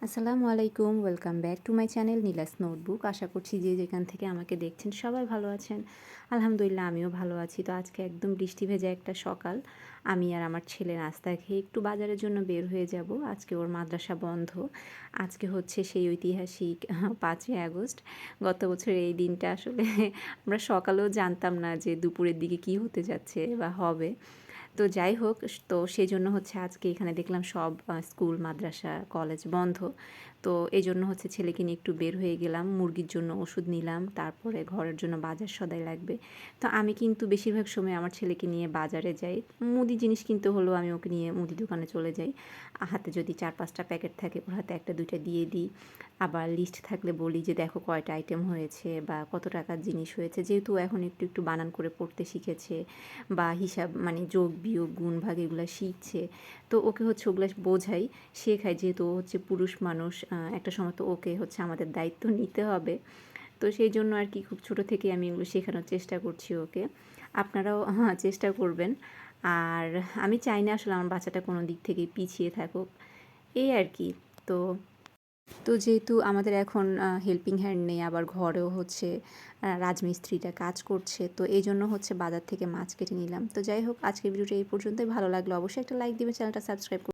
আসসালামু আলাইকুম, welcome back to my channel Nila's notebook. আশা করছি যে যেখান থেকে আমাকে দেখছেন সবাই ভালো আছেন। আলহামদুলিল্লাহ আমিও ভালো আছি। তো আজকে একদম বৃষ্টি ভেজা একটা সকাল। আমি আর আমার ছেলে নাস্তা খেয়ে একটু বাজারের জন্য বের হয়ে যাব। আজকে ওর মাদ্রাসা বন্ধ। আজকে হচ্ছে সেই ঐতিহাসিক ৫ই আগস্ট। গত বছর এই দিনটা আসলে আমরা সকালেও জানতাম না যে দুপুরের দিকে কী হতে যাচ্ছে বা হবে। তো যাই হোক, তো সেজন্য হচ্ছে আজকে এখানে দেখলাম সব স্কুল, মাদ্রাসা, কলেজ বন্ধ। তো এজন্য হচ্ছে ছেলেকে নিয়ে একটু বের হয়ে গেলাম। মুরগির জন্য ওষুধ নিলাম, তারপরে ঘরের জন্য বাজার সদাই লাগবে। তো আমি কিন্তু বেশিরভাগ সময় আমার ছেলেকে নিয়ে বাজারে যাই। মুদি জিনিস কিনতে হলেও আমি ওকে নিয়ে মুদি দোকানে চলে যাই। হাতে যদি ৪-৫টা প্যাকেট থাকে ওর হাতে ১টা-২টা দিয়ে দিই। আবার লিস্ট থাকলে বলি যে দেখো কয়টা আইটেম হয়েছে বা কত টাকার জিনিস হয়েছে। যেহেতু এখন একটু বানান করে পড়তে শিখেছে বা হিসাব মানে যোগ, বিয়োগ, গুণ, ভাগ এগুলা শিখছে। তো ওকে হচ্ছে ওগুলা বোঝাই, শেখাই, যেহেতু ও হচ্ছে পুরুষ মানুষ। একটা সময় তো ওকে হচ্ছে আমাদের দায়িত্ব নিতে হবে। তো সেই জন্য আর কি খুব ছোটো থেকেই আমি এগুলো শেখানোর চেষ্টা করছি ওকে। আপনারাও চেষ্টা করবেন। আর আমি চাই না আসলে আমার বাচ্চাটা কোনো দিক থেকেই পিছিয়ে থাকুক। এই আর কি। তো যেহেতু আমাদের এখন হেল্পিং হ্যান্ড নেই, আবার ঘরেও হচ্ছে রাজমিস্ত্রিটা কাজ করছে, তো এইজন্য হচ্ছে বাজার থেকে মাছ কেটে নিলাম। তো যাই হোক, আজকের ভিডিওটা এই পর্যন্তই। ভালো লাগলো অবশ্যই একটা লাইক দিবেন, চ্যানেলটা সাবস্ক্রাইব